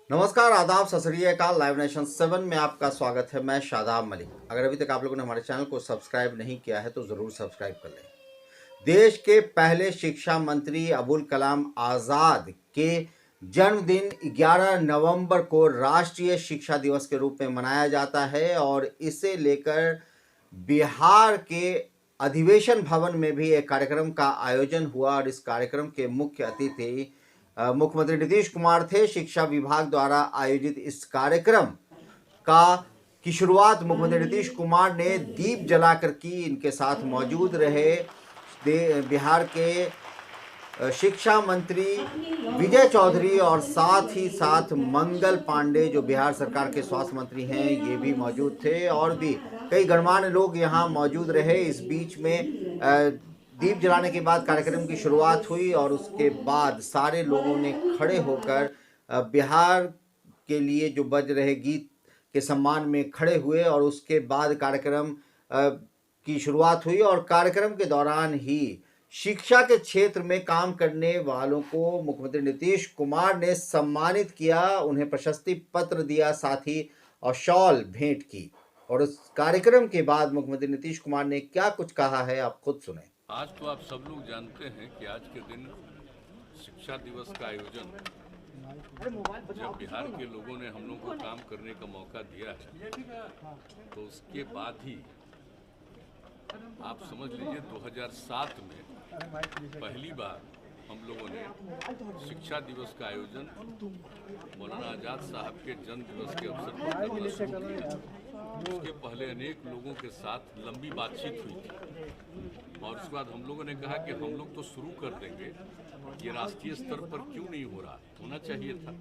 नमस्कार, आदाब, सत श्री अकाल। लाइव नेशन 7 में आपका स्वागत है। मैं शादाब मलिक। अगर अभी तक आप लोगों ने हमारे चैनल को सब्सक्राइब नहीं किया है तो ज़रूर सब्सक्राइब कर लें। देश के पहले शिक्षा मंत्री अबुल कलाम आज़ाद के जन्मदिन 11 नवंबर को राष्ट्रीय शिक्षा दिवस के रूप में मनाया जाता है और इसे लेकर बिहार के अधिवेशन भवन में भी एक कार्यक्रम का आयोजन हुआ और इस कार्यक्रम के मुख्य अतिथि मुख्यमंत्री नीतीश कुमार थे। शिक्षा विभाग द्वारा आयोजित इस कार्यक्रम की शुरुआत मुख्यमंत्री नीतीश कुमार ने दीप जलाकर की। इनके साथ मौजूद रहे बिहार के शिक्षा मंत्री विजय चौधरी और साथ ही साथ मंगल पांडे जो बिहार सरकार के स्वास्थ्य मंत्री हैं, ये भी मौजूद थे और भी कई गणमान्य लोग यहाँ मौजूद रहे। इस बीच में दीप जलाने के बाद कार्यक्रम की शुरुआत हुई और उसके बाद सारे लोगों ने खड़े होकर बिहार के लिए जो बज रहे गीत के सम्मान में खड़े हुए और उसके बाद कार्यक्रम की शुरुआत हुई और कार्यक्रम के दौरान ही शिक्षा के क्षेत्र में काम करने वालों को मुख्यमंत्री नीतीश कुमार ने सम्मानित किया, उन्हें प्रशस्ति पत्र दिया, साथ ही और शॉल भेंट की। और उस कार्यक्रम के बाद मुख्यमंत्री नीतीश कुमार ने क्या कुछ कहा है, आप खुद सुने। आज तो आप सब लोग जानते हैं कि आज के दिन शिक्षा दिवस का आयोजन जब बिहार के लोगों ने हम लोग को काम करने का मौका दिया है तो उसके बाद ही आप समझ लीजिए 2007 में पहली बार हम लोगों ने शिक्षा दिवस का आयोजन मौलाना आज़ाद साहब के जन्म दिवस के अवसर पर करना शुरू किया। उसके पहले अनेक लोगों के साथ लंबी बातचीत हुई थी और उसके बाद हम लोगों ने कहा कि हम लोग तो शुरू कर देंगे, ये राष्ट्रीय स्तर पर क्यों नहीं हो रहा, होना चाहिए था।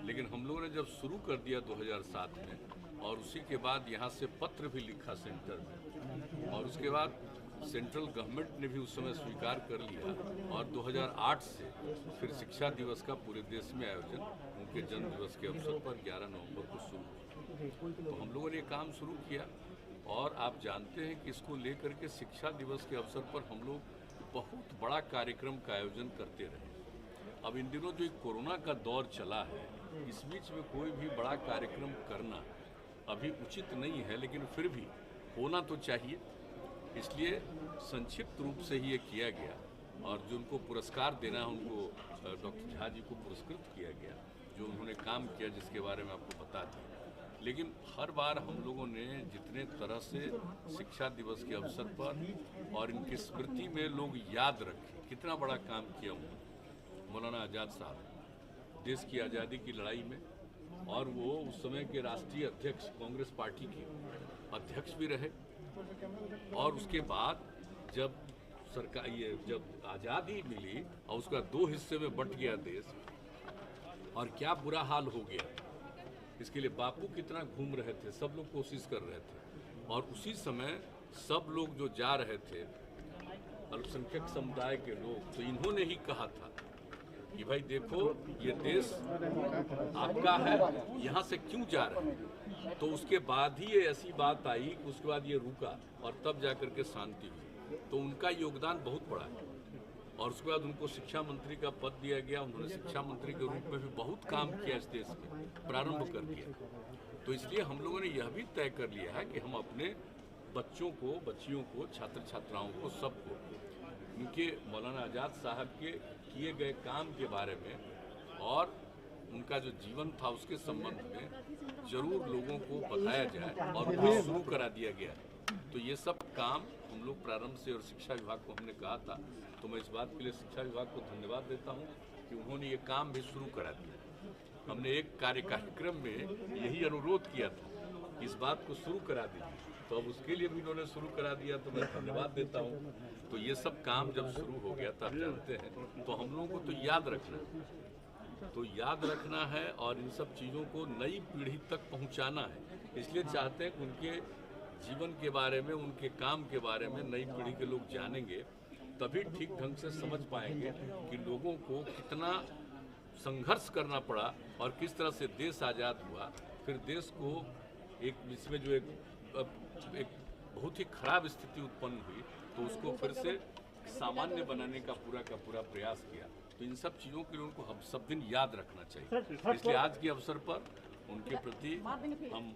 लेकिन हम लोगों ने जब शुरू कर दिया 2007 में और उसी के बाद यहाँ से पत्र भी लिखा सेंटर में और उसके बाद सेंट्रल गवर्नमेंट ने भी उस समय स्वीकार कर लिया और 2008 से फिर शिक्षा दिवस का पूरे देश में आयोजन उनके जन्म दिवस के अवसर पर 11 नवंबर को शुरू हुआ। तो हम लोगों ने काम शुरू किया और आप जानते हैं कि इसको लेकर के शिक्षा दिवस के अवसर पर हम लोग बहुत बड़ा कार्यक्रम का आयोजन करते रहे। अब इन दिनों जो कोरोना का दौर चला है, इस बीच में कोई भी बड़ा कार्यक्रम करना अभी उचित नहीं है, लेकिन फिर भी होना तो चाहिए। इसलिए संक्षिप्त रूप से ही ये किया गया और जो उनको पुरस्कार देना है उनको डॉक्टर झा जी को पुरस्कृत किया गया, जो उन्होंने काम किया जिसके बारे में आपको बता दें। लेकिन हर बार हम लोगों ने जितने तरह से शिक्षा दिवस के अवसर पर और इनकी स्मृति में लोग याद रखें कितना बड़ा काम किया उन्होंने। मौलाना आज़ाद साहब देश की आज़ादी की लड़ाई में, और वो उस समय के राष्ट्रीय अध्यक्ष कांग्रेस पार्टी के अध्यक्ष भी रहे और उसके बाद जब सरकार जब आज़ादी मिली और उसका दो हिस्से में बंट गया देश और क्या बुरा हाल हो गया, इसके लिए बापू कितना घूम रहे थे, सब लोग कोशिश कर रहे थे और उसी समय सब लोग जो जा रहे थे अल्पसंख्यक समुदाय के लोग, तो इन्होंने ही कहा था कि भाई देखो ये देश आपका है, यहाँ से क्यों जा रहे हैं। तो उसके बाद ही ये ऐसी बात आई, उसके बाद ये रुका और तब जाकर के शांति हुई। तो उनका योगदान बहुत बड़ा है और उसके बाद उनको शिक्षा मंत्री का पद दिया गया। उन्होंने शिक्षा मंत्री के रूप में भी बहुत काम किया इस देश में, प्रारंभ कर दिया। तो इसलिए हम लोगों ने यह भी तय कर लिया है कि हम अपने बच्चों को, बच्चियों को, छात्र छात्राओं को, सबको उनके मौलाना आज़ाद साहब के किए गए काम के बारे में और उनका जो जीवन था उसके संबंध में जरूर लोगों को बताया जाए और उन्हें शुरू करा दिया गया। तो ये सब काम हम लोग प्रारंभ से, और शिक्षा विभाग को हमने कहा था, तो मैं इस बात के लिए शिक्षा विभाग को धन्यवाद देता हूँ कि उन्होंने ये काम भी शुरू करा दिया। हमने एक कार्यक्रम में यही अनुरोध किया था कि इस बात को शुरू करा दीजिए, तो अब उसके लिए भी उन्होंने शुरू करा दिया, तो मैं धन्यवाद देता हूँ। तो ये सब काम जब शुरू हो गया था, आप जानते हैं, तो हम लोगों को तो याद रखना है और इन सब चीज़ों को नई पीढ़ी तक पहुँचाना है। इसलिए चाहते हैं कि उनके जीवन के बारे में, उनके काम के बारे में नई पीढ़ी के लोग जानेंगे, तभी ठीक ढंग से समझ पाएंगे कि लोगों को कितना संघर्ष करना पड़ा और किस तरह से देश आज़ाद हुआ। फिर देश को एक इसमें जो एक बहुत ही खराब स्थिति उत्पन्न हुई, तो उसको फिर से सामान्य बनाने का पूरा प्रयास किया। तो इन सब चीज़ों के लिए उनको हम सब दिन याद रखना चाहिए। सर, इसलिए आज के अवसर पर उनके प्रति हम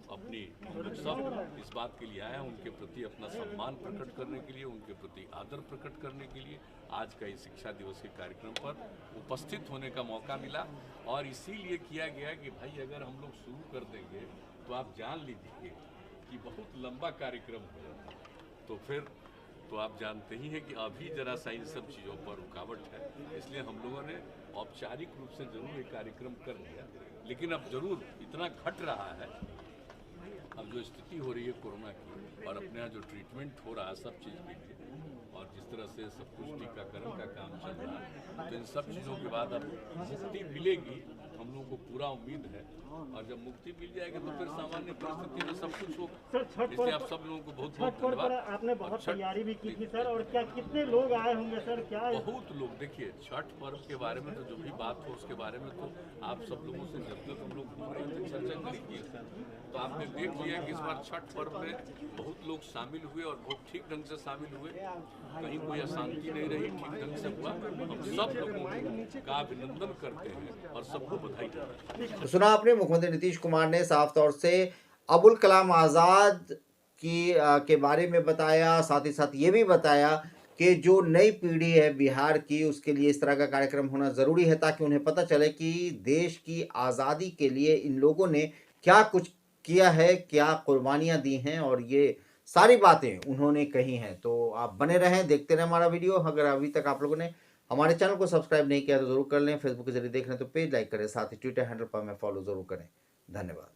लोग सब इस बात के लिए आए हैं, उनके प्रति अपना सम्मान प्रकट करने के लिए, उनके प्रति आदर प्रकट करने के लिए आज का इस शिक्षा दिवस के कार्यक्रम पर उपस्थित होने का मौका मिला। और इसीलिए किया गया कि भाई अगर हम लोग शुरू कर देंगे तो आप जान लीजिए कि बहुत लंबा कार्यक्रम होगा, तो फिर तो आप जानते ही हैं कि अभी जरा सा इन सब चीज़ों पर रुकावट है। इसलिए हम लोगों ने औपचारिक रूप से जरूर एक कार्यक्रम कर लिया, लेकिन अब जरूर इतना घट रहा है, अब जो स्थिति हो रही है कोरोना की और अपने यहाँ जो ट्रीटमेंट हो रहा है सब चीज़ के लिए, और जिस तरह से सब कुछ टीकाकरण का काम चल रहा है, तो इन सब चीज़ों के बाद अब मुक्ति मिलेगी, हम लोगों को पूरा उम्मीद है। और जब मुक्ति मिल जाएगी तो फिर सामान्य परिस्थिति में सब कुछ होगा। इसलिए आप सब लोगों को बहुत बहुत छठ पर आपने बहुत तैयारी भी की थी सर, और क्या कितने लोग आए होंगे सर? क्या बहुत लोग, देखिए छठ पर्व के बारे में तो जो भी बात हो उसके बारे में तो आप सब लोगों से जब तक हम लोग घूम रहे थे चर्चा करेंगे, तो आपने देख लिया कि इस बार छठ पर्व में बहुत लोग शामिल हुए और बहुत ठीक ढंग से शामिल हुए, कहीं कोई अशांति नहीं रही, ठीक ढंग से हुआ। हम सब लोगों का अभिनंदन करते हैं और सबको बधाई देते हैं। तो सुना आपने, मुख्यमंत्री नीतीश कुमार ने साफ तौर से अबुल कलाम आज़ाद के बारे में बताया, साथ ही साथ ये भी बताया कि जो नई पीढ़ी है बिहार की, उसके लिए इस तरह का कार्यक्रम होना ज़रूरी है ताकि उन्हें पता चले कि देश की आज़ादी के लिए इन लोगों ने क्या कुछ किया है, क्या कुर्बानियाँ दी हैं, और ये सारी बातें उन्होंने कही हैं। तो आप बने रहें, देखते रहें हमारा वीडियो। अगर अभी तक आप लोगों ने हमारे चैनल को सब्सक्राइब नहीं किया तो ज़रूर कर लें। फेसबुक के जरिए देख रहे हैं तो पेज लाइक करें, साथ ही ट्विटर हैंडल पर हमें फॉलो ज़रूर करें। धन्यवाद।